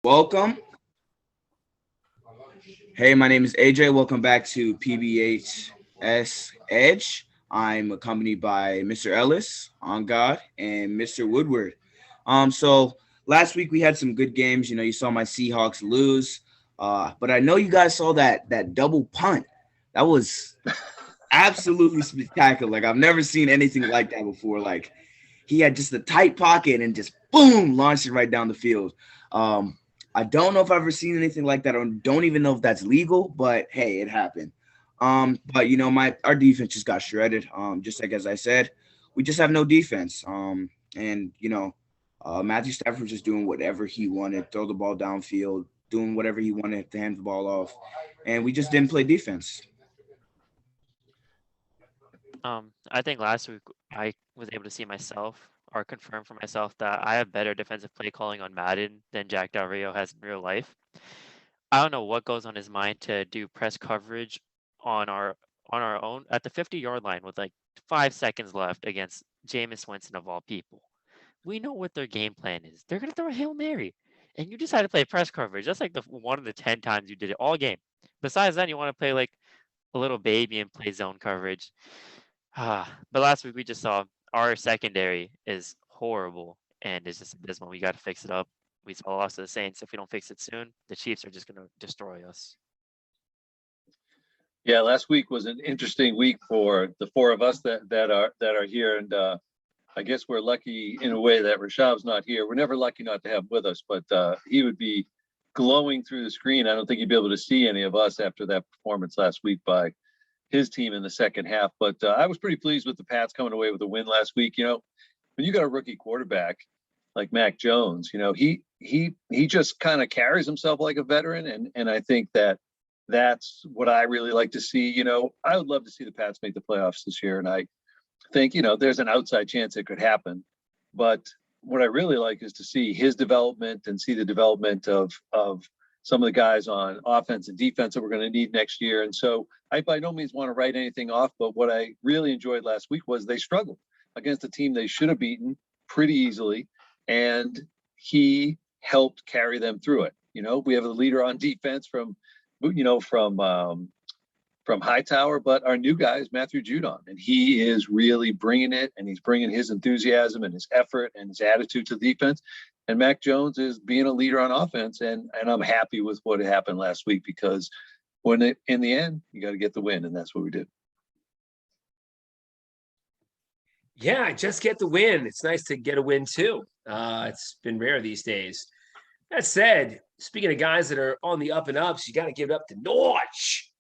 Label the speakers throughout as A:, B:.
A: Welcome. Hey, my name is AJ. Welcome back to PBHS Edge. I'm accompanied by Mr. Ellis, On God, and Mr. Woodward. So last week we had some good games. You saw my Seahawks lose, but I know you guys saw that double punt. That was absolutely spectacular. Like I've never seen anything like that before. Like he had just a tight pocket and just boom, launched it right down the field. Um, I don't know if I've ever seen anything like that, or don't even know if that's legal. But hey, it happened. But my our defense just got shredded. Just like as I said, we just have no defense. And Matthew Stafford was just doing whatever he wanted, throw the ball downfield, doing whatever he wanted to hand the ball off, and we just didn't play defense.
B: I think last week I was able to see myself or confirm for myself that I have better defensive play calling on Madden than Jack Del Rio has in real life. I don't know what goes on his mind to do press coverage on our own at the 50-yard line with like 5 seconds left against Jameis Winston of all people. We know what their game plan is. They're gonna throw a Hail Mary. And you decide to play press coverage. That's like the one of the 10 times you did it all game. Besides that, you want to play like a little baby and play zone coverage. But last week we just saw our secondary is horrible and it's just abysmal. We got to fix it up. We saw a loss to the Saints. If we don't fix it soon, the Chiefs are just going to destroy us.
C: Yeah, last week was an interesting week for the four of us that are here, and I guess we're lucky in a way that Rashav's not here. We're never lucky not to have him with us, but he would be glowing through the screen. I don't think he'd be able to see any of us after that performance last week by his team in the second half. But I was pretty pleased with the Pats coming away with a win last week. When you got a rookie quarterback like Mac Jones, he just kind of carries himself like a veteran, and I think that's what I really like to see. I would love to see the Pats make the playoffs this year, and I think there's an outside chance it could happen. But what I really like is to see his development and see the development of some of the guys on offense and defense that we're going to need next year. And so I by no means want to write anything off, but what I really enjoyed last week was they struggled against a team they should have beaten pretty easily, and he helped carry them through it. We have a leader on defense from Hightower, but our new guy is Matthew Judon, and he is really bringing it, and he's bringing his enthusiasm and his effort and his attitude to the defense. And Mac Jones is being a leader on offense, and I'm happy with what happened last week because in the end, you got to get the win, and that's what we did.
D: Yeah, just get the win. It's nice to get a win too. It's been rare these days. That said, speaking of guys that are on the up and ups, you got to give it up to Norge.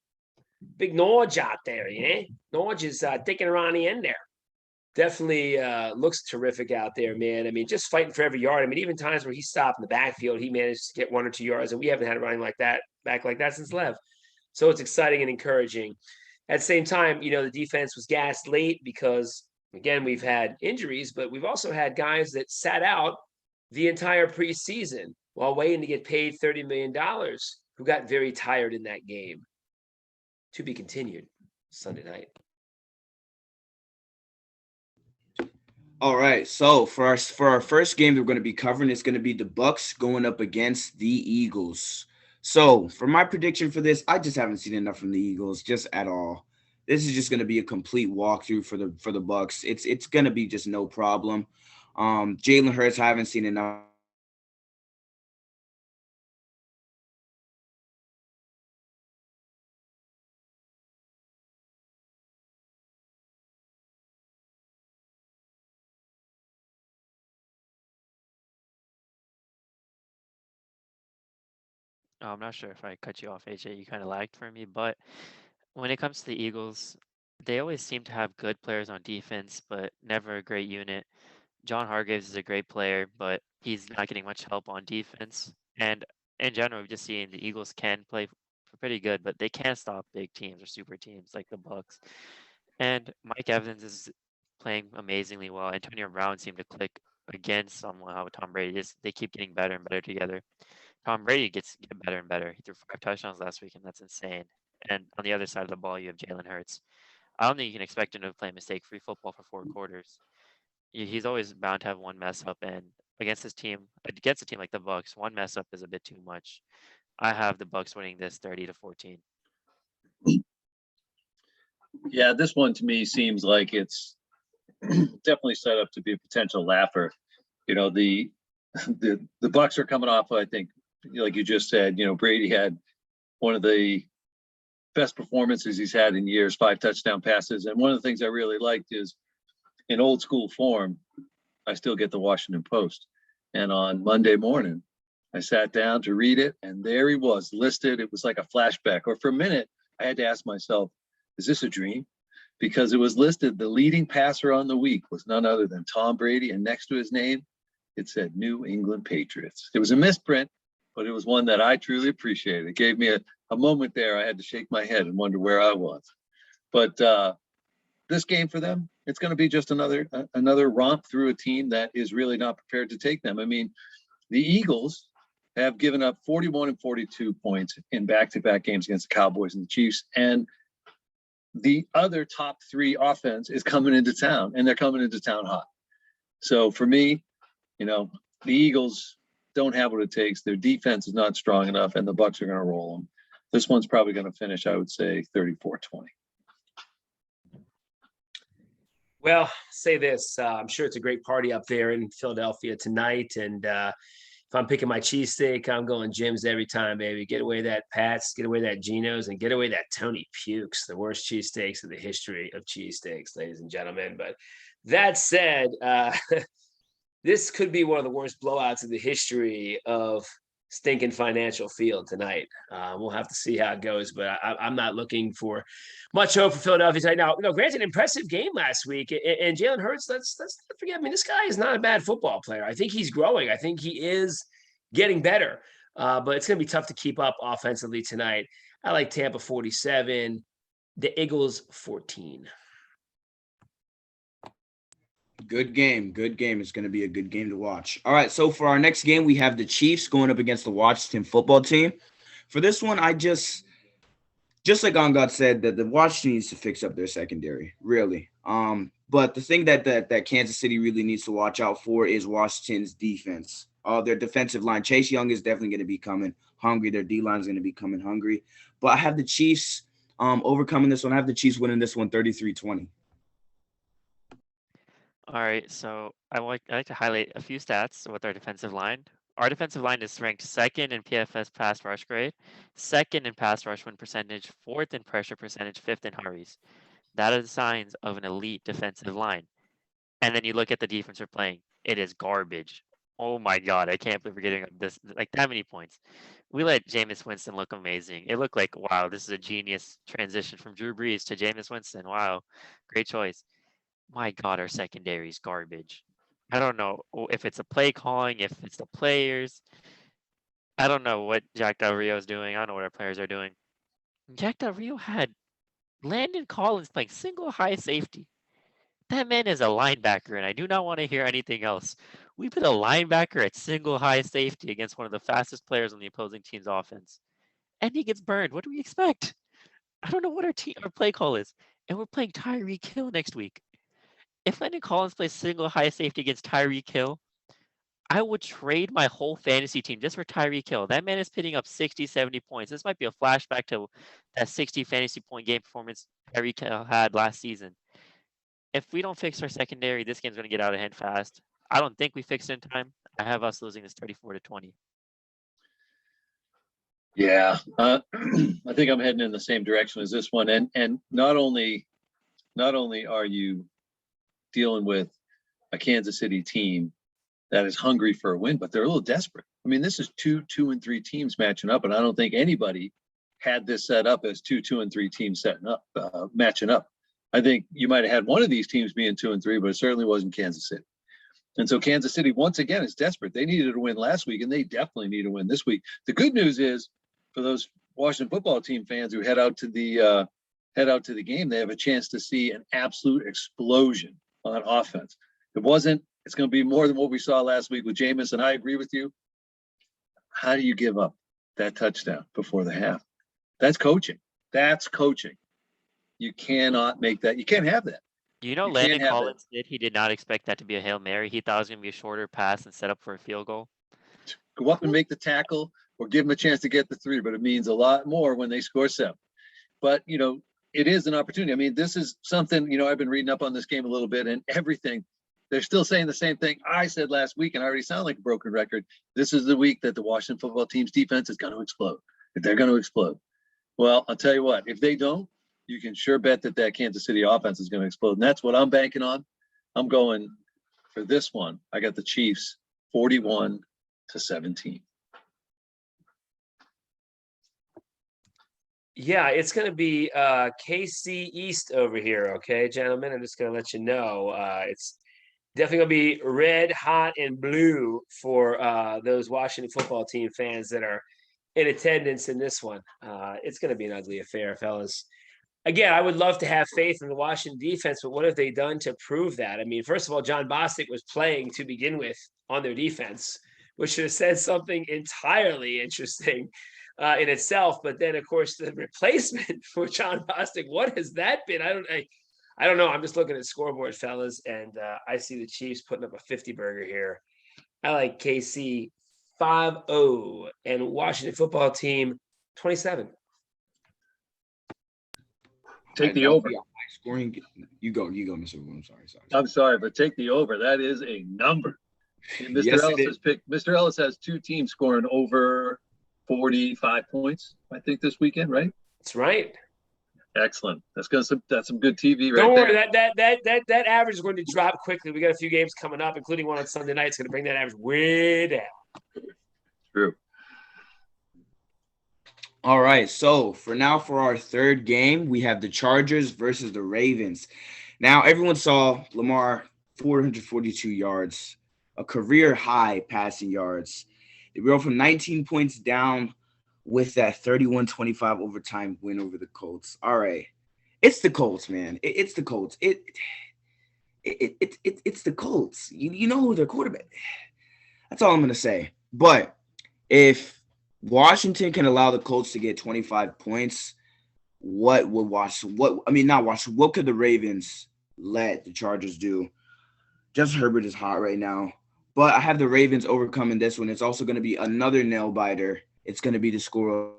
D: Big Norge out there, yeah. Norge is dicking around the end there. Definitely looks terrific out there, man. I mean, just fighting for every yard. I mean, even times where he stopped in the backfield, he managed to get 1 or 2 yards, and we haven't had a running like that back like that since Lev. So it's exciting and encouraging. At the same time, the defense was gassed late because again, we've had injuries, but we've also had guys that sat out the entire preseason while waiting to get paid $30 million who got very tired in that game. To be continued Sunday night.
A: All right. So for our first game that we're going to be covering, it's going to be the Bucks going up against the Eagles. So for my prediction for this, I just haven't seen enough from the Eagles, just at all. This is just going to be a complete walkthrough for the Bucks. It's going to be just no problem. Jalen Hurts, I haven't seen enough from him.
B: I'm not sure if I cut you off, AJ. You kind of lagged for me, but when it comes to the Eagles, they always seem to have good players on defense, but never a great unit. John Hargraves is a great player, but he's not getting much help on defense. And in general, we've just seen the Eagles can play pretty good, but they can't stop big teams or super teams like the Bucks. And Mike Evans is playing amazingly well. Antonio Brown seemed to click again somehow with Tom Brady. They keep getting better and better together. Tom Brady get better and better. He threw 5 touchdowns last week, and that's insane. And on the other side of the ball, you have Jalen Hurts. I don't think you can expect him to play mistake-free football for 4 quarters. He's always bound to have one mess up, and against a team like the Bucks, one mess up is a bit too much. I have the Bucks winning this 30-14.
C: Yeah, this one to me seems like it's definitely set up to be a potential laugher. You know, the Bucks are coming off, I think, like you just said, Brady had one of the best performances he's had in years, 5 touchdown passes. And one of the things I really liked is in old school form, I still get the Washington Post. And on Monday morning, I sat down to read it, and there he was listed. It was like a flashback. Or for a minute, I had to ask myself, is this a dream? Because it was listed, the leading passer on the week was none other than Tom Brady. And next to his name, it said New England Patriots. It was a misprint, but it was one that I truly appreciated. It gave me a moment there. I had to shake my head and wonder where I was. But this game for them, it's going to be just another romp through a team that is really not prepared to take them. I mean, the Eagles have given up 41 and 42 points in back-to-back games against the Cowboys and the Chiefs. And the other top 3 offense is coming into town, and they're coming into town hot. So for me, the Eagles don't have what it takes. Their defense is not strong enough, and the Bucks are going to roll them. This one's probably going to finish, I would say, 34-20.
D: Well, say this. I'm sure it's a great party up there in Philadelphia tonight. And if I'm picking my cheesesteak, I'm going Jim's every time, baby. Get away that Pat's, get away that Geno's, and get away that Tony Puke's, the worst cheesesteaks in the history of cheesesteaks, ladies and gentlemen. But that said, this could be one of the worst blowouts in the history of stinking financial field tonight. We'll have to see how it goes, but I'm not looking for much hope for Philadelphia tonight. Now, granted, impressive game last week, and Jalen Hurts, let's not forget, I mean, this guy is not a bad football player. I think he's growing. I think he is getting better, but it's going to be tough to keep up offensively tonight. I like Tampa 47, the Eagles 14.
A: Good game. Good game. It's going to be a good game to watch. All right. So for our next game, we have the Chiefs going up against the Washington football team. For this one, I just like Angad said, that the Washington needs to fix up their secondary, really. But the thing that Kansas City really needs to watch out for is Washington's defense. Their defensive line. Chase Young is definitely going to be coming hungry. Their D-line is going to be coming hungry. But I have the Chiefs overcoming this one. I have the Chiefs winning this one 33-20.
B: All right, so I like to highlight a few stats with our defensive line. Our defensive line is ranked 2nd in PFF pass rush grade, 2nd in pass rush win percentage, 4th in pressure percentage, 5th in hurries. That are the signs of an elite defensive line. And then you look at the defense we're playing. It is garbage. Oh my God, I can't believe we're getting this like that many points. We let Jameis Winston look amazing. It looked like, wow, this is a genius transition from Drew Brees to Jameis Winston. Wow, great choice. My God, our secondary is garbage. I don't know if it's a play calling, if it's the players. I don't know what Jack Del Rio is doing. I don't know what our players are doing. Jack Del Rio had Landon Collins playing single high safety. That man is a linebacker, and I do not want to hear anything else. We put a linebacker at single high safety against one of the fastest players on the opposing team's offense, and he gets burned. What do we expect? I don't know what our play call is, and we're playing Tyreek Hill next week. If Landon Collins plays single high safety against Tyreek Hill, I would trade my whole fantasy team just for Tyreek Hill. That man is putting up 60, 70 points. This might be a flashback to that 60 fantasy point game performance Tyreek Hill had last season. If we don't fix our secondary, this game's going to get out of hand fast. I don't think we fixed it in time. I have us losing this 34-20.
C: Yeah, I think I'm heading in the same direction as this one. And not only are you dealing with a Kansas City team that is hungry for a win, but they're a little desperate. I mean, this is 2-2-3 teams matching up, and I don't think anybody had this set up as 2-2-3 teams matching up. I think you might have had one of these teams being 2-3, but it certainly wasn't Kansas City. And so Kansas City, once again, is desperate. They needed a win last week, and they definitely need a win this week. The good news is for those Washington football team fans who head out to the game, they have a chance to see an absolute explosion on offense. It's going to be more than what we saw last week with Jameis, and I agree with you. How do you give up that touchdown before the half? That's coaching. You cannot make that. You can't have that.
B: You know,
C: You can't
B: Landon
C: have that.
B: Collins he did not expect that to be a Hail Mary. He thought it was going to be a shorter pass and set up for a field goal.
C: Go up and make the tackle or give them a chance to get the 3, but it means a lot more when they score 7. But, it is an opportunity. I mean, this is something, I've been reading up on this game a little bit, and everything. They're still saying the same thing I said last week, and I already sound like a broken record. This is the week that the Washington football team's defense is going to explode. They're going to explode. Well, I'll tell you what, if they don't, you can sure bet that Kansas City offense is going to explode. And that's what I'm banking on. I'm going for this one. I got the Chiefs 41-17.
D: Yeah, it's going to be KC East over here. Okay, gentlemen, I'm just going to let you know. It's definitely going to be red, hot, and blue for those Washington football team fans that are in attendance in this one. It's going to be an ugly affair, fellas. Again, I would love to have faith in the Washington defense, but what have they done to prove that? I mean, first of all, John Bostic was playing to begin with on their defense, which should have said something entirely interesting in itself. But then, of course, the replacement for John Bostic, what has that been? I don't know. I'm just looking at scoreboard, fellas, and I see the Chiefs putting up a 50 burger here. I like KC 5-0 and Washington football team 27.
C: Take the over.
A: Scoring. You go, Mr. Wu.
C: I'm sorry, but take the over. That is a number. And Mr.
A: Yes,
C: Ellis has picked. Mr. Ellis has 2 teams scoring over 45 points, I think, this weekend, right?
D: That's right.
C: Excellent. That's some good TV right
D: Don't worry,
C: there.
D: that average is going to drop quickly. We got a few games coming up, including one on Sunday night. It's going to bring that average way down.
C: True.
A: All right, so for our third game, we have the Chargers versus the Ravens. Now, everyone saw Lamar 442 yards, a career high passing yards. They were from 19 points down with that 31-25 overtime win over the Colts. All right, it's the Colts, man. It's the Colts. It's the Colts. You know who their quarterback. That's all I'm gonna say. But if Washington can allow the Colts to get 25 points, what could the Ravens let the Chargers do? Justin Herbert is hot right now, but I have the Ravens overcoming this one. It's also going to be another nail biter. It's going to be the score.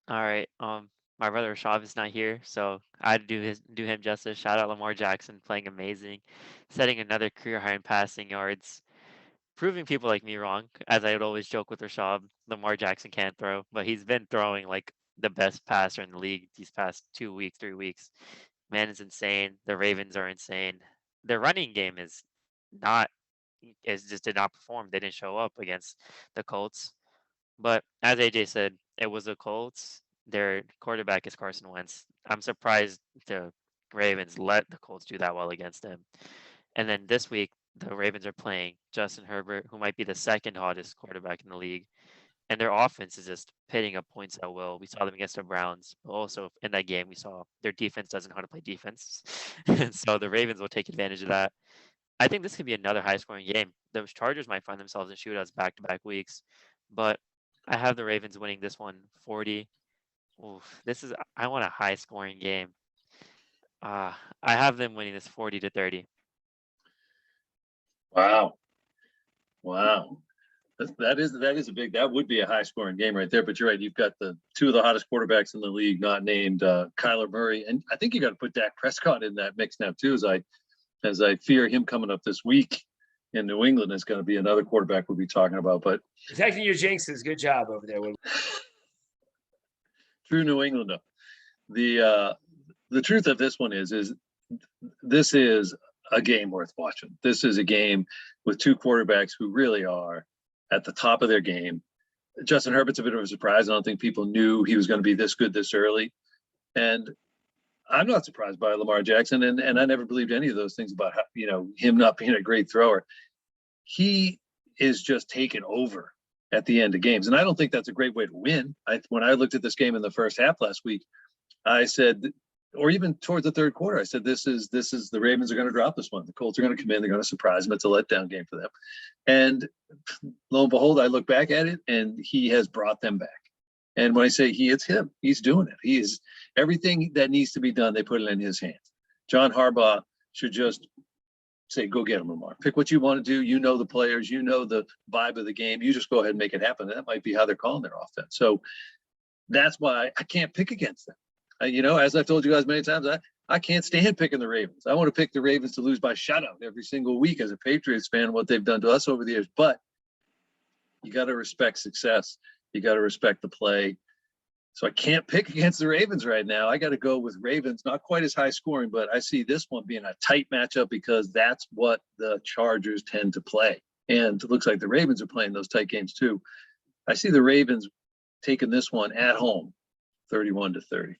B: All right. My brother Rashab is not here, so I had to do him justice. Shout out Lamar Jackson, playing amazing, setting another career high in passing yards, proving people like me wrong. As I would always joke with Rashab, Lamar Jackson can't throw, but he's been throwing like the best passer in the league these past 2 weeks, 3 weeks. Man is insane. The Ravens are insane. Their running game just did not perform. They didn't show up against the Colts. But as AJ said, it was the Colts. Their quarterback is Carson Wentz. I'm surprised the Ravens let the Colts do that well against him. And then this week, the Ravens are playing Justin Herbert, who might be the second hottest quarterback in the league. And their offense is just pitting up points at will. We saw them against the Browns, but also in that game, we saw their defense doesn't know how to play defense. And so the Ravens will take advantage of that. I think this could be another high-scoring game. Those Chargers might find themselves in shootouts back-to-back weeks, but I have the Ravens winning this one 40. Oof, I want a high-scoring game. I have them winning this 40-30.
C: Wow. That would be a high scoring game right there. But you're right. You've got the 2 of the hottest quarterbacks in the league, not named Kyler Murray. And I think you got to put Dak Prescott in that mix now too, as I fear him coming up this week in New England is going to be another quarterback we'll be talking about. But
D: protecting your jinxes, good job over there.
C: True New Englander. The truth of this one is this is a game worth watching. This is a game with 2 quarterbacks who really are at the top of their game. Justin Herbert's a bit of a surprise. I don't think people knew he was going to be this good this early. And I'm not surprised by Lamar Jackson. And I never believed any of those things about him not being a great thrower. He is just taken over at the end of games. And I don't think that's a great way to win. When I looked at this game in the first half last week, I said, or even towards the third quarter, I said, this is the Ravens are going to drop this one. The Colts are going to come in. They're going to surprise them. It's a letdown game for them. And lo and behold, I look back at it and he has brought them back. And when I say he, it's him. He's doing it. He is everything that needs to be done. They put it in his hands. John Harbaugh should just say, go get him, Lamar. Pick what you want to do. You know the players. You know the vibe of the game. You just go ahead and make it happen. That might be how they're calling their offense. So that's why I can't pick against them. As I've told you guys many times, I can't stand picking the Ravens. I want to pick the Ravens to lose by shutout every single week as a Patriots fan, what they've done to us over the years. But you got to respect success. You got to respect the play. So I can't pick against the Ravens right now. I got to go with Ravens, not quite as high scoring, but I see this one being a tight matchup because that's what the Chargers tend to play. And it looks like the Ravens are playing those tight games too. I see the Ravens taking this one at home, 31-30.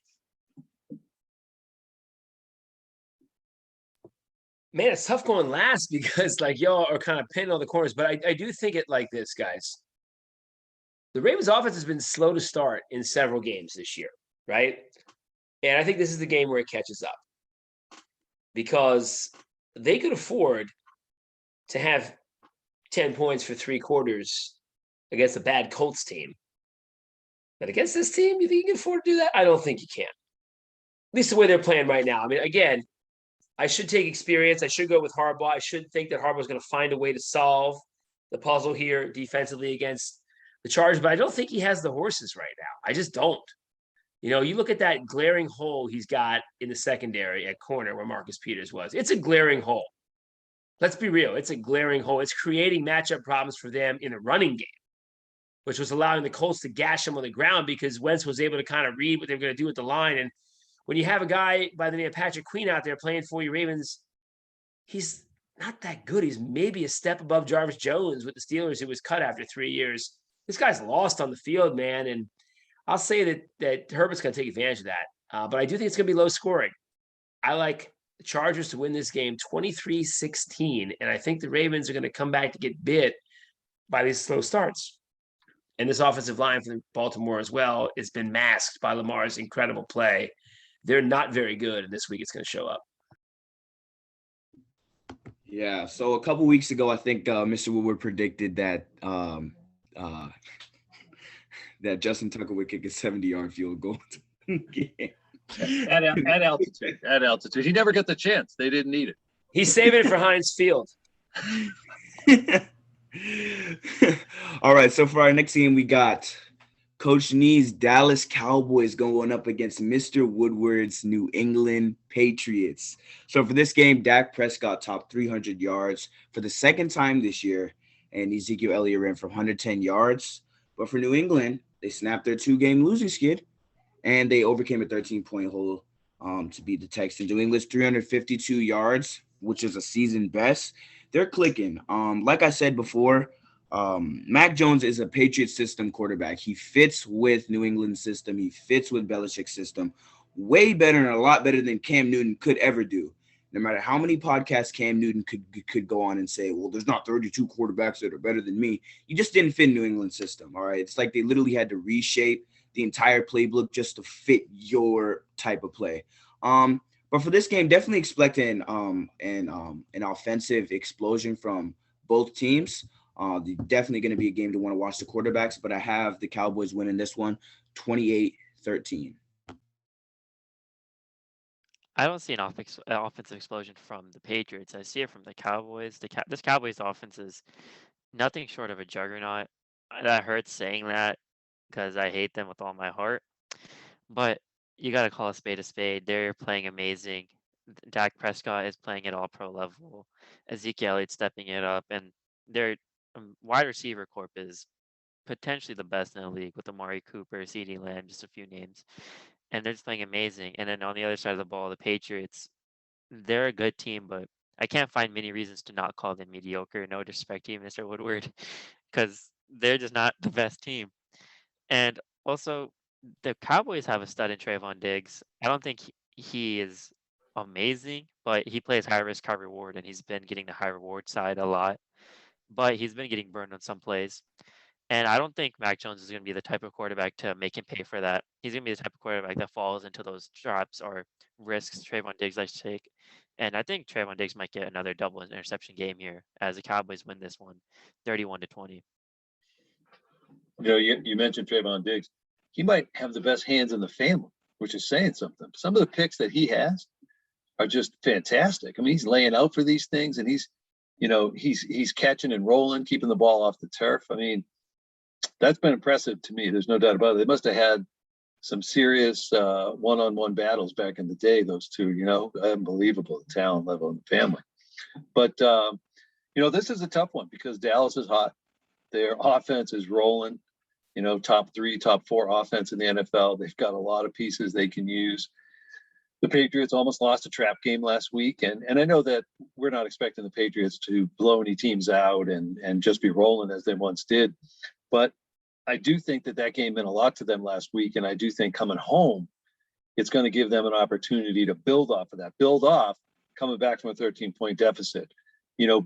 D: Man, it's tough going last because like y'all are kind of pinning on the corners, but I do think it like this, guys. The Ravens offense has been slow to start in several games this year, right? And I think this is the game where it catches up because they could afford to have 10 points for 3 quarters against a bad Colts team. But against this team, you think you can afford to do that? I don't think you can. At least the way they're playing right now. I mean, again, I should take experience. I should go with Harbaugh. I should think that Harbaugh is going to find a way to solve the puzzle here defensively against the Chargers, but I don't think he has the horses right now. I just don't. You look at that glaring hole he's got in the secondary at corner where Marcus Peters was. It's a glaring hole. Let's be real. It's a glaring hole. It's creating matchup problems for them in the running game, which was allowing the Colts to gash them on the ground because Wentz was able to kind of read what they were going to do with the line. And when you have a guy by the name of Patrick Queen out there playing for you Ravens, he's not that good. He's maybe a step above Jarvis Jones with the Steelers, who was cut after 3 years. This guy's lost on the field, man. And I'll say that Herbert's going to take advantage of that. But I do think it's going to be low scoring. I like the Chargers to win this game 23-16. And I think the Ravens are going to come back to get bit by these slow starts. And this offensive line for Baltimore as well has been masked by Lamar's incredible play. They're not very good, and this week it's going to show up.
A: Yeah, so a couple weeks ago, I think Mr. Woodward predicted that that Justin Tucker would kick a 70-yard field goal.
C: At altitude. At altitude. He never got the chance. They didn't need it.
D: He's saving it for Heinz Field.
A: All right, so for our next game, we got Coach Nee's Dallas Cowboys going up against Mr. Woodward's New England Patriots. So for this game, Dak Prescott topped 300 yards for the second time this year, and Ezekiel Elliott ran for 110 yards. But for New England, they snapped their 2-game losing skid, and they overcame a 13-point hole to beat the Texans. New England's 352 yards, which is a season best. They're clicking. Like I said before, Mac Jones is a Patriot system quarterback. He fits with New England's system. He fits with Belichick's system way better and a lot better than Cam Newton could ever do. No matter how many podcasts Cam Newton could go on and say, well, there's not 32 quarterbacks that are better than me. You just didn't fit New England's system, all right? It's like they literally had to reshape the entire playbook just to fit your type of play. But for this game, definitely expecting an offensive explosion from both teams. Definitely going to be a game to want to watch the quarterbacks, but I have the Cowboys winning this one 28-13.
B: I don't see an offensive explosion from the Patriots. I see it from the Cowboys. This Cowboys offense is nothing short of a juggernaut. That hurts saying that because I hate them with all my heart. But you got to call a spade a spade. They're playing amazing. Dak Prescott is playing at all-pro level. Ezekiel Elliott stepping it up. And their wide receiver corp is potentially the best in the league with Amari Cooper, CeeDee Lamb, just a few names. And they're just playing amazing. And then on the other side of the ball, the Patriots, they're a good team, but I can't find many reasons to not call them mediocre. No disrespect to you, Mr. Woodward, because they're just not the best team. And also, the Cowboys have a stud in Trayvon Diggs. I don't think he is amazing, but he plays high risk, high reward, and he's been getting the high reward side a lot. But he's been getting burned on some plays. And I don't think Mac Jones is going to be the type of quarterback to make him pay for that. He's going to be the type of quarterback that falls into those traps or risks Trayvon Diggs likes to take. And I think Trayvon Diggs might get another double interception game here as the Cowboys win this one 31-20.
C: You mentioned Trayvon Diggs. he might have the best hands in the family, which is saying something. Some of the picks that he has are just fantastic. I mean, he's laying out for these things, and he's catching and rolling, keeping the ball off the turf. I mean, that's been impressive to me. There's no doubt about it. They must have had some serious one-on-one battles back in the day, those two, unbelievable talent level in the family. But, this is a tough one because Dallas is hot. Their offense is rolling, top 3, top 4 offense in the NFL. They've got a lot of pieces they can use. The Patriots almost lost a trap game last week. And I know that we're not expecting the Patriots to blow any teams out and just be rolling as they once did. But I do think that game meant a lot to them last week. And I do think coming home, it's going to give them an opportunity to build off of that, build off coming back from a 13-point deficit,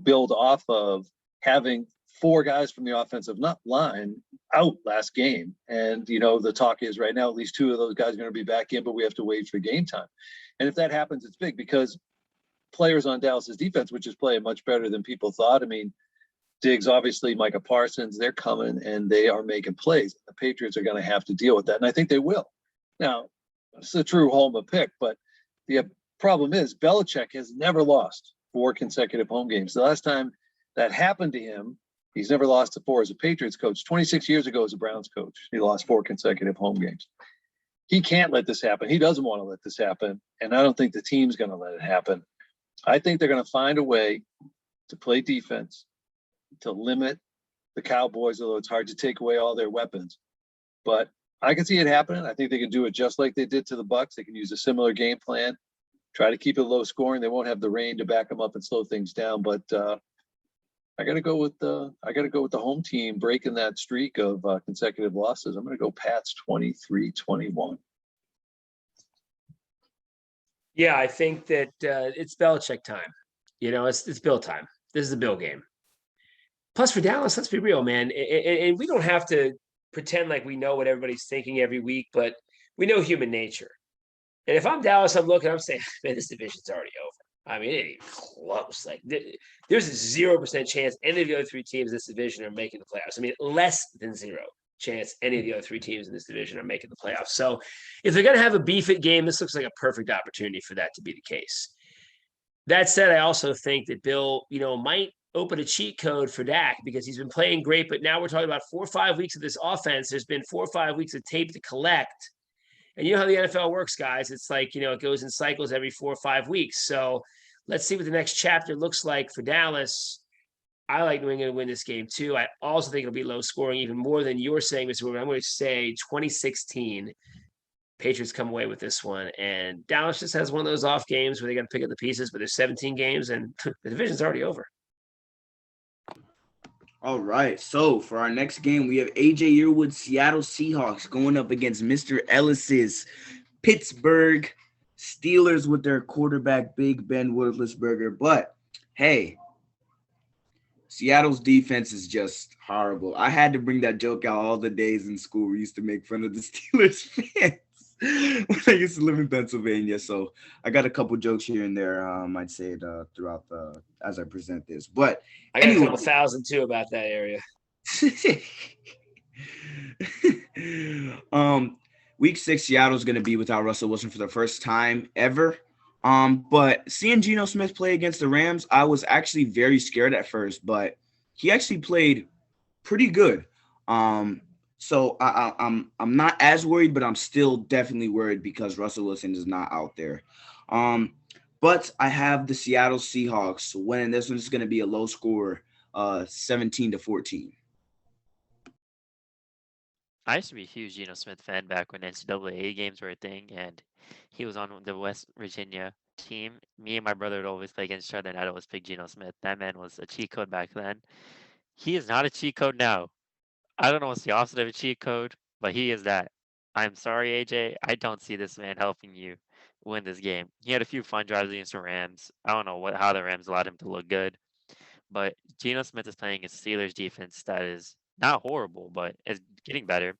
C: build off of having 4 guys from the offensive line out last game. And, the talk is right now, at least 2 of those guys are going to be back in, but we have to wait for game time. And if that happens, it's big because players on Dallas's defense, which is playing much better than people thought. I mean, Diggs, obviously, Micah Parsons, they're coming and they are making plays. The Patriots are going to have to deal with that. And I think they will. Now, it's a true home of pick, but the problem is Belichick has never lost 4 consecutive home games. The last time that happened to him, he's never lost to 4 as a Patriots coach. 26 years ago as a Browns coach, he lost 4 consecutive home games. He can't let this happen. He doesn't want to let this happen. And I don't think the team's going to let it happen. I think they're going to find a way to play defense, to limit the Cowboys, although it's hard to take away all their weapons. But I can see it happening. I think they can do it just like they did to the Bucs. They can use a similar game plan, try to keep it low scoring. They won't have the rain to back them up and slow things down. But I got to go with the home team breaking that streak of consecutive losses. I'm going to go Pats 23-21.
D: Yeah, I think that it's Belichick time. It's Bill time. This is the Bill game. Plus, for Dallas, let's be real, man. And we don't have to pretend like we know what everybody's thinking every week, but we know human nature. And if I'm Dallas, I'm saying, man, this division's already over. I mean, it ain't even close. Like, there's a 0% chance any of the other 3 teams in this division are making the playoffs. I mean, less than 0 chance any of the other 3 teams in this division are making the playoffs. So if they're going to have a beef-it game, this looks like a perfect opportunity for that to be the case. That said, I also think that Bill, might open a cheat code for Dak because he's been playing great, but now we're talking about 4 or 5 weeks of this offense. There's been 4 or 5 weeks of tape to collect. And you know how the NFL works, guys. It's like, it goes in cycles every 4 or 5 weeks. So let's see what the next chapter looks like for Dallas. I like New England to win this game too. I also think it'll be low scoring, even more than you're saying, Mr. Woodward. I'm going to say 2016. Patriots come away with this one. And Dallas just has one of those off games where they got to pick up the pieces, but there's 17 games and the division's already over.
A: All right. So for our next game, we have AJ Yearwood's Seattle Seahawks going up against Mr. Ellis's Pittsburgh Steelers with their quarterback, Big Ben Roethlisberger. But hey, Seattle's defense is just horrible. I had to bring that joke out all the days in school. We used to make fun of the Steelers fans when I used to live in Pennsylvania. So I got a couple jokes here and there. I'd say it throughout as I present this. But
D: I got a couple thousand too about that area.
A: Week 6, Seattle's going to be without Russell Wilson for the first time ever. But seeing Geno Smith play against the Rams, I was actually very scared at first, but he actually played pretty good. So I'm not as worried, but I'm still definitely worried because Russell Wilson is not out there. But I have the Seattle Seahawks winning. This one's going to be a low score, 17-14.
B: I used to be a huge Geno Smith fan back when NCAA games were a thing, and he was on the West Virginia team. Me and my brother would always play against each other, and I'd always pick Geno Smith. That man was a cheat code back then. He is not a cheat code now. I don't know what's the opposite of a cheat code, but he is that. I'm sorry, AJ. I don't see this man helping you win this game. He had a few fun drives against the Rams. I don't know how the Rams allowed him to look good, but Geno Smith is playing a Steelers defense that is not horrible, but is getting better.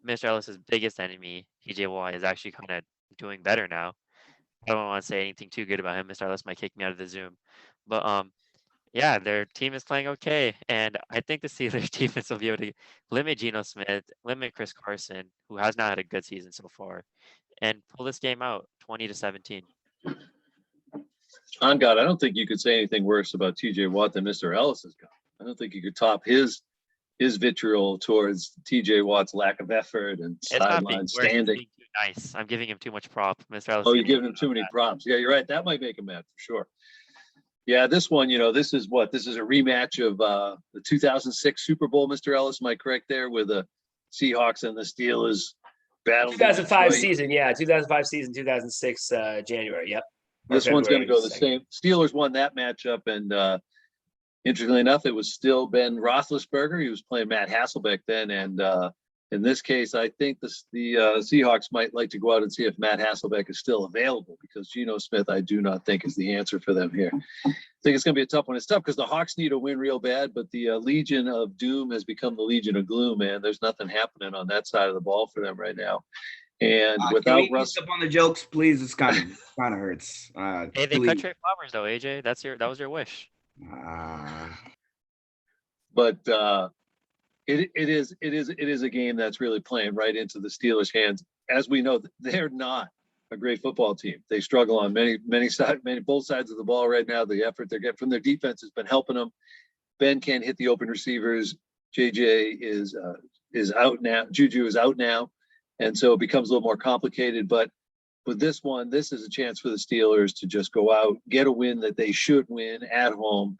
B: Mr. Ellis's biggest enemy, TJ Watt, is actually kind of doing better now. I don't want to say anything too good about him. Mr. Ellis might kick me out of the Zoom, but Yeah, their team is playing okay, and I think the Steelers defense will be able to limit Geno Smith, limit Chris Carson, who has not had a good season so far, and pull this game out 20-17.
C: On God, I don't think you could say anything worse about TJ Watt than Mr. Ellis has got. I don't think you could top his vitriol towards TJ Watt's lack of effort and
B: It's not being
C: sideline
B: worse, it's
C: standing.
B: being too nice. I'm giving him too much prop. Mr. Ellis
C: Oh,
B: is
C: you're
B: giving
C: giving him too many props. Yeah, you're right. That might make him mad for sure. Yeah, this one, this is what? This is a rematch of the 2006 Super Bowl, Mr. Ellis. Am I correct there? Where the Seahawks and the Steelers battled.
D: 2005 season, yeah, 2005 season, 2006 January, yep.
C: This one's going to go the same. Steelers won that matchup, and interestingly enough, it was still Ben Roethlisberger. He was playing Matt Hasselbeck then, and in this case, I think the Seahawks might like to go out and see if Matt Hasselbeck is still available, because Geno Smith, I do not think, is the answer for them here. I think it's going to be a tough one. It's tough because the Hawks need a win real bad, but the Legion of Doom has become the Legion of Gloom, man. There's nothing happening on that side of the ball for them right now. And without
A: Russ, up on the jokes, please. It's kind of hurts.
B: Hey, they cut Trey Flowers though, AJ. That was your wish.
C: But it is a game that's really playing right into the Steelers' hands. As we know, they're not a great football team. They struggle on both sides of the ball right now. The effort they're getting from their defense has been helping them. Ben can't hit the open receivers. JJ is out now. Juju is out now, and so it becomes a little more complicated. But with this one, this is a chance for the Steelers to just go out, get a win that they should win at home.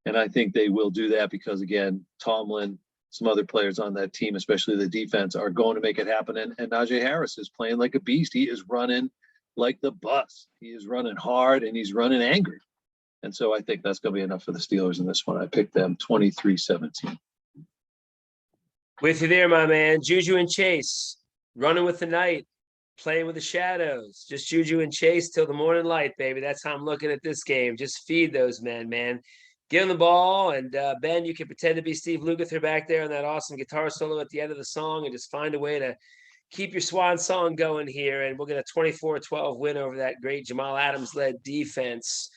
C: And I think they will do that because, again, Tomlin, some other players on that team, especially the defense, are going to make it happen. And Najee Harris is playing like a beast. He is running like the bus. He is running hard and he's running angry. And so I think that's going to be enough for the Steelers in this one. I picked them 23-17.
D: With you there, my man. Juju and Chase, running with the night, playing with the shadows. Just Juju and Chase till the morning light, baby. That's how I'm looking at this game. Just feed those men, man. Give them the ball, and Ben, you can pretend to be Steve Lukather back there on that awesome guitar solo at the end of the song, and just find a way to keep your swan song going here. And we'll get a 24-12 win over that great Jamal Adams-led defense.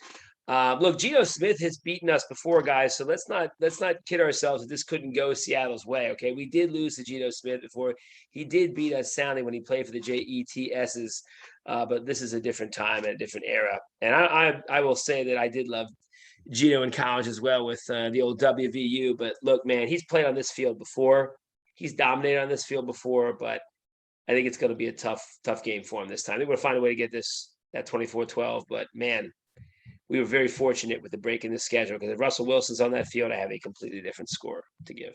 D: Look, Geno Smith has beaten us before, guys. So let's not kid ourselves that this couldn't go Seattle's way. Okay, we did lose to Geno Smith before. He did beat us soundly when he played for the JETSs, but this is a different time and a different era. And I will say that I did love Geno in college as well with the old WVU. But look, man, he's played on this field before. He's dominated on this field before, but I think it's going to be a tough game for him this time. They're going to find a way to get that 24-12. But man, we were very fortunate with the break in the schedule, because if Russell Wilson's on that field, I have a completely different score to give.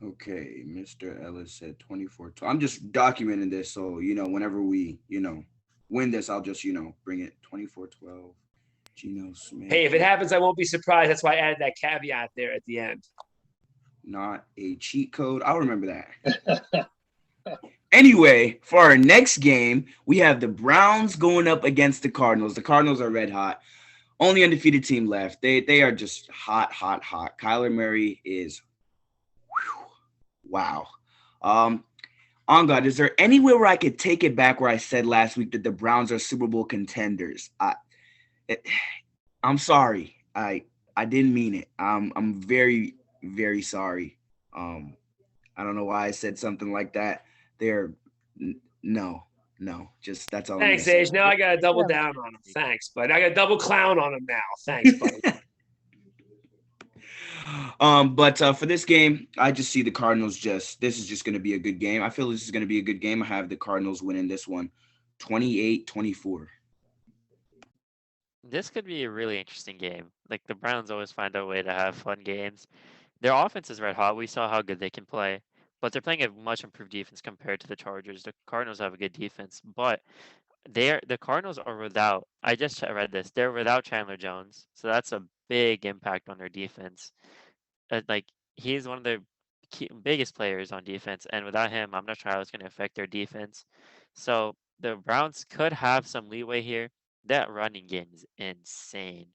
A: Okay, Mr. Ellis said 24-12. I'm just documenting this, so whenever we win this, I'll just bring it 24-12. Geno Smith.
D: Hey, if it happens, I won't be surprised. That's why I added that caveat there at the end.
A: Not a cheat code. I'll remember that. Anyway, for our next game, we have the Browns going up against the Cardinals. The Cardinals are red hot. Only undefeated team left. They are just hot. Kyler Murray is wow. On God, is there anywhere where I could take it back where I said last week that the Browns are Super Bowl contenders? I'm sorry. I didn't mean it. I'm very, very sorry. I don't know why I said something like that. No, just that's all.
D: Thanks, Age. Now I got to double down on him. Thanks, but I got to double clown on him now. Thanks, buddy.
A: But for this game, I just see the Cardinals. This is just going to be a good game. I feel this is going to be a good game. I have the Cardinals winning this one, 28-24.
B: This could be a really interesting game. Like, the Browns always find a way to have fun games. Their offense is red hot. We saw how good they can play, but they're playing a much improved defense compared to the Chargers. The Cardinals have a good defense, but the Cardinals are without. I just read this. They're without Chandler Jones, so that's a big impact on their defense. Like, he's one of the biggest players on defense, and without him, I'm not sure how it's going to affect their defense. So the Browns could have some leeway here. That running game is insane.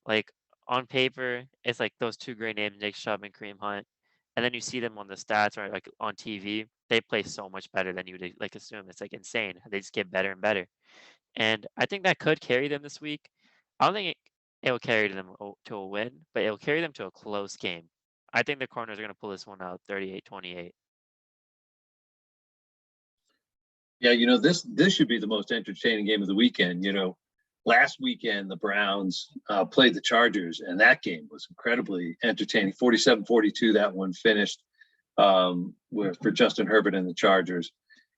B: Like, on paper, it's like those two great names, Nick Chubb and Kareem Hunt, and then you see them on the stats or like on TV. They play so much better than you would like assume. It's like insane. They just get better and better, and I think that could carry them this week. I don't think it'll carry them to a win, but it'll carry them to a close game. I think the Corners are going to pull this one out 38-28.
C: Yeah, this should be the most entertaining game of the weekend. Last weekend the Browns played the Chargers, and that game was incredibly entertaining. 47-42, that one finished for Justin Herbert and the Chargers.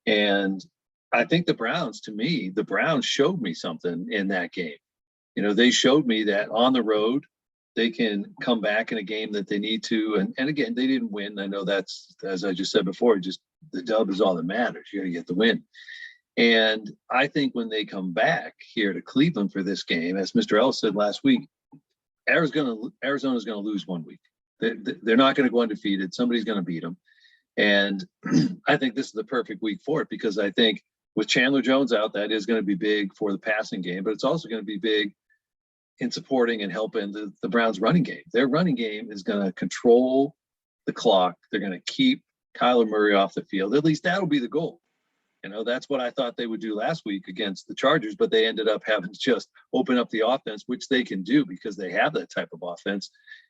C: And I think the Browns showed me something in that game. They showed me that on the road they can come back in a game that they need to. And again, they didn't win. I know that's, as I just said before, just the dub is all that matters. You got to get the win. And I think when they come back here to Cleveland for this game, as Mr. Ellis said last week, Arizona's going to lose 1 week. They're not going to go undefeated. Somebody's going to beat them. And I think this is the perfect week for it, because I think with Chandler Jones out, that is going to be big for the passing game, but it's also going to be big in supporting and helping the Browns running game. Their running game is going to control the clock. They're going to keep Kyler Murray off the field. At least that'll be the goal. That's what I thought they would do last week against the Chargers, but they ended up having to just open up the offense, which they can do because they have that type of offense.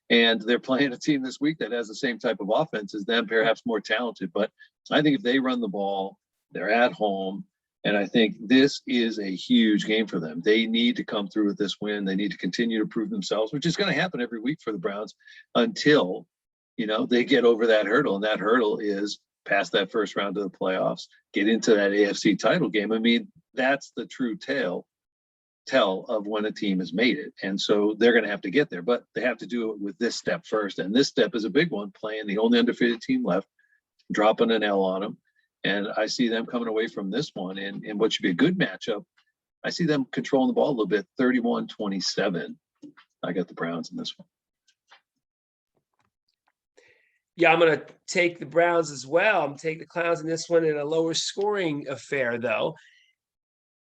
C: And they're playing a team this week that has the same type of offense as them, perhaps more talented. But I think if they run the ball, they're at home. And I think this is a huge game for them. They need to come through with this win. They need to continue to prove themselves, which is going to happen every week for the Browns until, they get over that hurdle. And that hurdle is past that first round of the playoffs, get into that AFC title game. I mean, that's the true tell of when a team has made it. And so they're going to have to get there, but they have to do it with this step first. And this step is a big one, playing the only undefeated team left, dropping an L on them. And I see them coming away from this one in what should be a good matchup. I see them controlling the ball a little bit, 31-27. I got the Browns in this one.
D: Yeah, I'm going to take the Browns as well. I'm taking the Clowns in this one in a lower scoring affair, though.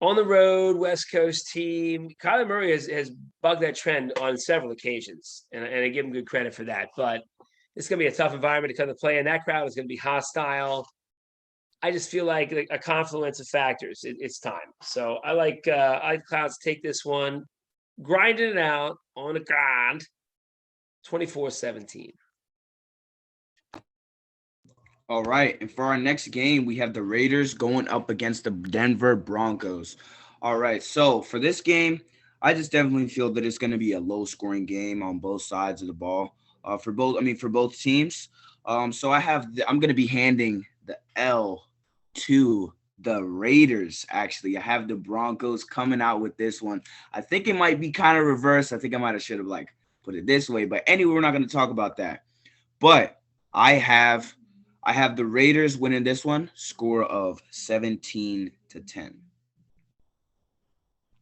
D: On the road, West Coast team. Kyler Murray has bucked that trend on several occasions, and I give him good credit for that. But it's going to be a tough environment to come to play, and that crowd is going to be hostile. I just feel like a confluence of factors. It's time. So I like Clowns to take this one, grinding it out on the grind, 24-17.
A: All right. And for our next game, we have the Raiders going up against the Denver Broncos. All right. So for this game, I just definitely feel that it's going to be a low scoring game on both sides of the ball. For both teams. So I'm going to be handing the L to the Raiders. Actually, I have the Broncos coming out with this one. I think it might be kind of reversed. I think I should have put it this way, but anyway, we're not going to talk about that. But I have the Raiders winning this one, score of 17-10.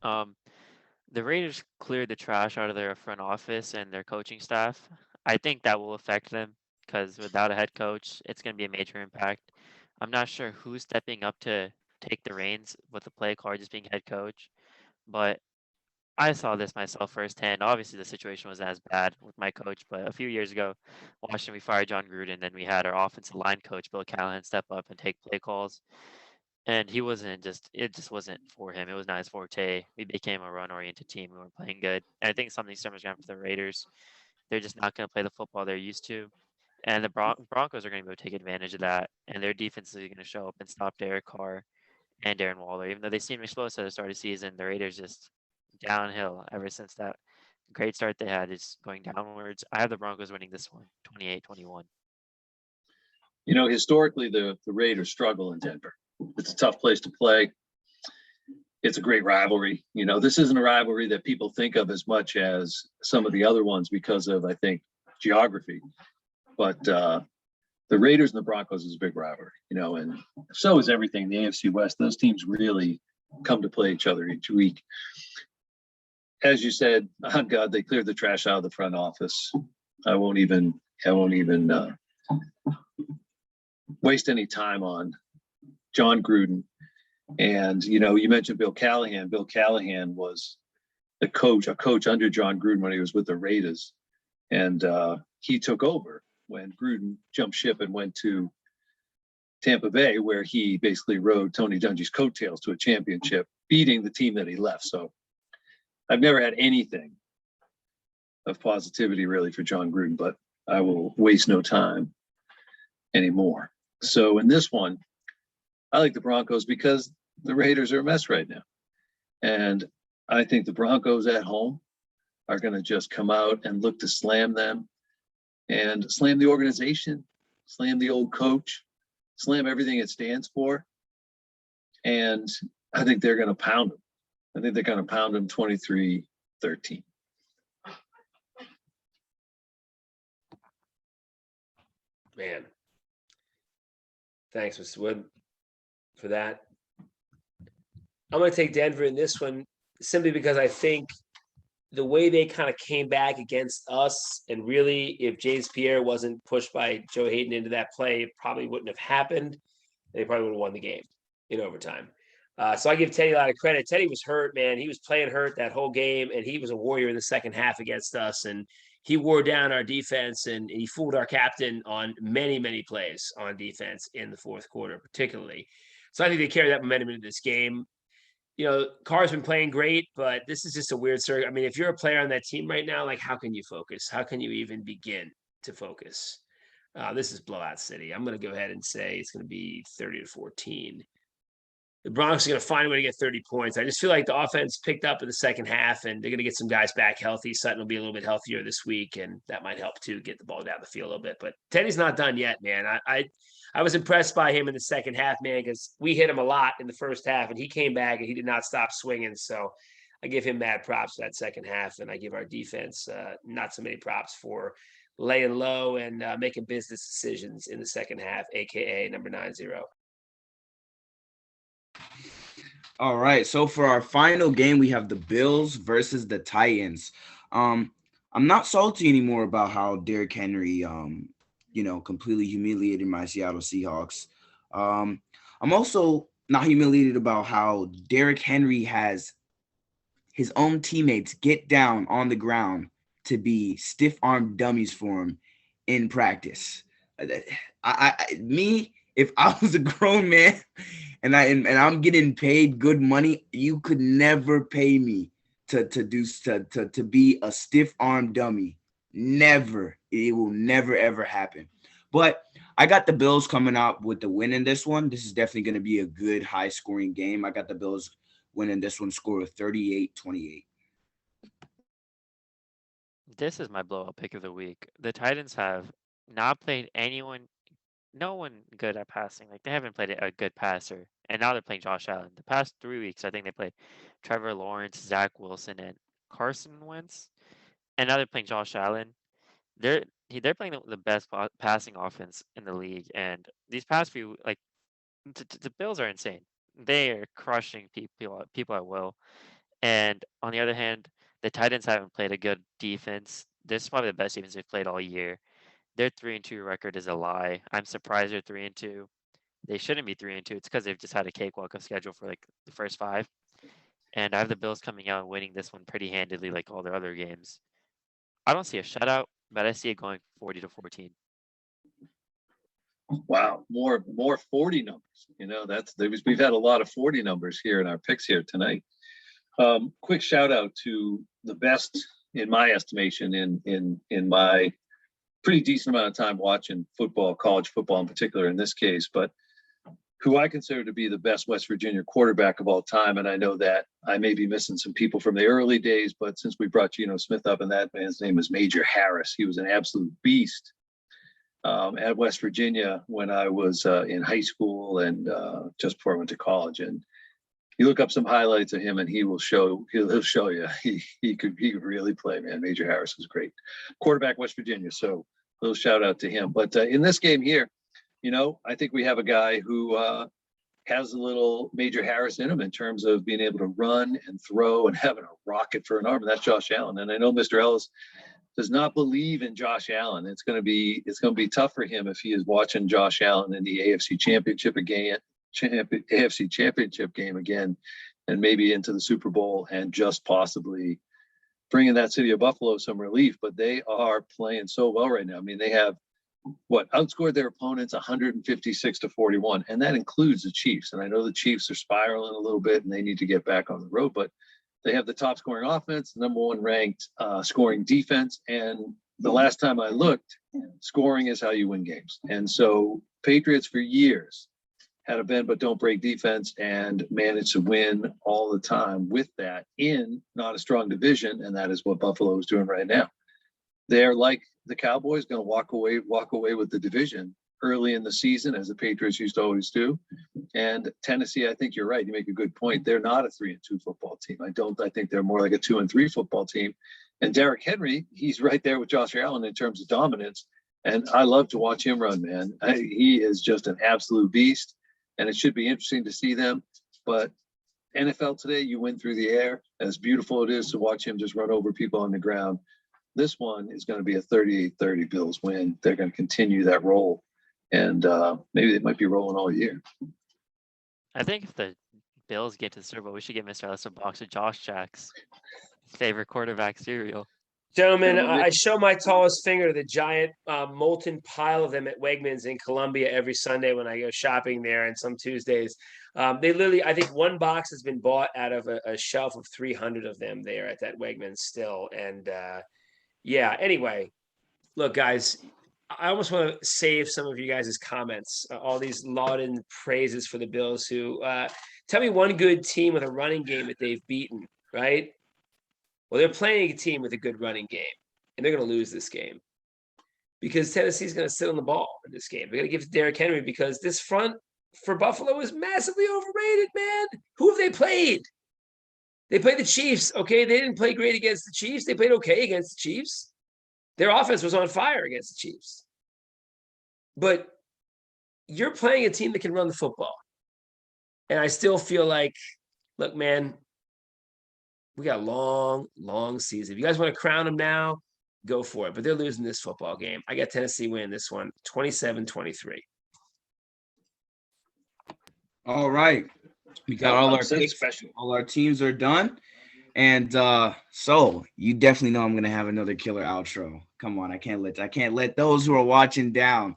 B: The Raiders cleared the trash out of their front office and their coaching staff. I think that will affect them because without a head coach, it's going to be a major impact. I'm not sure who's stepping up to take the reins with the play card just being head coach, but I saw this myself firsthand. Obviously, the situation wasn't as bad with my coach, but a few years ago, Washington, we fired John Gruden. Then we had our offensive line coach, Bill Callahan, step up and take play calls. And it just wasn't for him. It was not his forte. We became a run-oriented team. We weren't playing good. And I think something similar is going to happen for the Raiders. They're just not going to play the football they're used to. And the Broncos are going to go take advantage of that. And their defense is going to show up and stop Derek Carr and Darren Waller. Even though they seemed explosive at the start of the season, the Raiders just downhill ever since that great start they had is going downwards. I have the Broncos winning this one, 28-21.
C: Historically, the Raiders struggle in Denver. It's a tough place to play. It's a great rivalry. This isn't a rivalry that people think of as much as some of the other ones because of, I think, geography. But the Raiders and the Broncos is a big rivalry, and so is everything. The AFC West, those teams really come to play each other each week. As you said, on God, they cleared the trash out of the front office. I won't even waste any time on John Gruden. And, you mentioned Bill Callahan. Bill Callahan was a coach under John Gruden when he was with the Raiders. And he took over when Gruden jumped ship and went to Tampa Bay, where he basically rode Tony Dungy's coattails to a championship, beating the team that he left. So I've never had anything of positivity really for John Gruden, but I will waste no time anymore. So in this one, I like the Broncos because the Raiders are a mess right now. And I think the Broncos at home are going to just come out and look to slam them and slam the organization, slam the old coach, slam everything it stands for. And I think they're going to pound them. I think they're going to pound them 23-13.
D: Man. Thanks, Mr. Wood, for that. I'm going to take Denver in this one simply because I think the way they kind of came back against us, and really, if James Pierre wasn't pushed by Joe Hayden into that play, it probably wouldn't have happened. They probably would have won the game in overtime. So I give Teddy a lot of credit. Teddy was hurt, man. He was playing hurt that whole game, and he was a warrior in the second half against us. And he wore down our defense, and he fooled our captain on many, many plays on defense in the fourth quarter, particularly. So I think they carry that momentum into this game. You know, Carr's been playing great, but this is just a weird circuit. I mean, if you're a player on that team right now, like, how can you focus? How can you even begin to focus? This is blowout city. I'm going to go ahead and say it's going to be 30-14. The Broncos are going to find a way to get 30 points. I just feel like the offense picked up in the second half, and they're going to get some guys back healthy. Sutton will be a little bit healthier this week, and that might help to get the ball down the field a little bit. But Teddy's not done yet, man. I was impressed by him in the second half, man, because we hit him a lot in the first half, and he came back and he did not stop swinging. So I give him mad props for that second half, and I give our defense not so many props for laying low and making business decisions in the second half, aka number 90.
A: All right. So for our final game, we have the Bills versus the Titans. I'm not salty anymore about how Derrick Henry, completely humiliated my Seattle Seahawks. I'm also not humiliated about how Derrick Henry has his own teammates get down on the ground to be stiff-armed dummies for him in practice. If I was a grown man and I'm getting paid good money, you could never pay me to be a stiff-armed dummy. Never. It will never ever happen. But I got the Bills coming out with the win in this one. This is definitely going to be a good high-scoring game. I got the Bills winning this one, score of 38-28.
B: This is my blowout pick of the week. The Titans have not played no one good at passing. Like, they haven't played a good passer. And now they're playing Josh Allen. The past 3 weeks, I think they played Trevor Lawrence, Zach Wilson, and Carson Wentz. And now they're playing Josh Allen. They're playing the best passing offense in the league. And these past few, like, the Bills are insane. They are crushing people at will. And on the other hand, the Titans haven't played a good defense. This is probably the best defense they've played all year. Their 3-2 record is a lie. I'm surprised they're 3-2. They shouldn't be 3-2. It's because they've just had a cakewalk of schedule for like the first 5. And I have the Bills coming out and winning this one pretty handedly, like all their other games. I don't see a shutout, but I see it going 40-14.
C: Wow, more 40 numbers. You know, we've had a lot of 40 numbers here in our picks here tonight. Quick shout out to the best, in my estimation, in my pretty decent amount of time watching football, college football in particular in this case, but who I consider to be the best West Virginia quarterback of all time. And I know that I may be missing some people from the early days, but since we brought Geno Smith up, and that man's name is Major Harris, he was an absolute beast at West Virginia when I was in high school and just before I went to college. And you look up some highlights of him and he'll show you he could really play, man. Major Harris was great quarterback, West Virginia. So a little shout out to him. But in this game here, you know, I think we have a guy who has a little Major Harris in him in terms of being able to run and throw and having a rocket for an arm. And that's Josh Allen. And I know Mr. Ellis does not believe in Josh Allen. It's going to be tough for him if he is watching Josh Allen in the AFC Championship game again, and maybe into the Super Bowl and just possibly bringing that city of Buffalo some relief. But they are playing so well right now. I mean, they have outscored their opponents 156-41, and that includes the Chiefs. And I know the Chiefs are spiraling a little bit and they need to get back on the road, but They have the top scoring offense, number one ranked scoring defense. And the last time I looked, scoring is how you win games. And so Patriots for years had a bend but don't break defense and managed to win all the time with that in not a strong division. And that is what Buffalo is doing right now. They're like the Cowboys, going to walk away with the division early in the season, as the Patriots used to always do. And Tennessee, I think you're right. You make a good point. They're not a 3-2 football team. I think they're more like a 2-3 football team. And Derrick Henry, he's right there with Josh Allen in terms of dominance. And I love to watch him run, man. He is just an absolute beast. And it should be interesting to see them. But NFL today, you win through the air. As beautiful it is to watch him just run over people on the ground, this one is going to be a 38-30 Bills win. They're going to continue that roll. And maybe they might be rolling all year.
B: I think if the Bills get to the Super Bowl, we should get Mr. Ellis a box of Josh Jack's favorite quarterback cereal.
D: Gentlemen, I show my tallest finger to the giant molten pile of them at Wegmans in Columbia every Sunday when I go shopping there, and some Tuesdays. They literally, I think one box has been bought out of a shelf of 300 of them there at that Wegmans still. And yeah, anyway, look, guys, I almost want to save some of you guys' comments, all these lauded praises for the Bills who tell me one good team with a running game that they've beaten, right? Well, they're playing a team with a good running game, and they're going to lose this game because Tennessee's going to sit on the ball in this game. They're going to give it to Derrick Henry because this front for Buffalo is massively overrated, man. Who have they played? They played the Chiefs, okay? They didn't play great against the Chiefs. They played okay against the Chiefs. Their offense was on fire against the Chiefs. But you're playing a team that can run the football. And I still feel like, look, man, we got a long, long season. If you guys want to crown them now, go for it. But they're losing this football game. I got Tennessee winning this one, 27-23.
A: All right. We got all our picks. All our teams are done. And so you definitely know I'm going to have another killer outro. Come on, I can't let those who are watching down.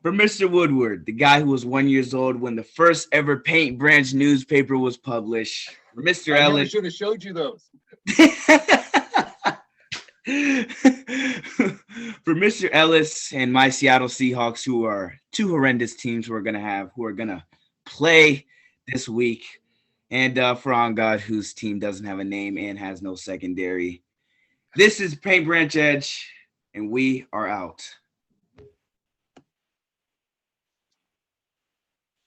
A: For Mr. Woodward, the guy who was 1 year old when the first ever Paint Branch newspaper was published. For Mr. Ellis,
C: I should have showed you those.
A: For Mr. Ellis and my Seattle Seahawks, who are two horrendous teams who are gonna play this week, and for On God, whose team doesn't have a name and has no secondary. This is Paint Branch Edge, and we are out.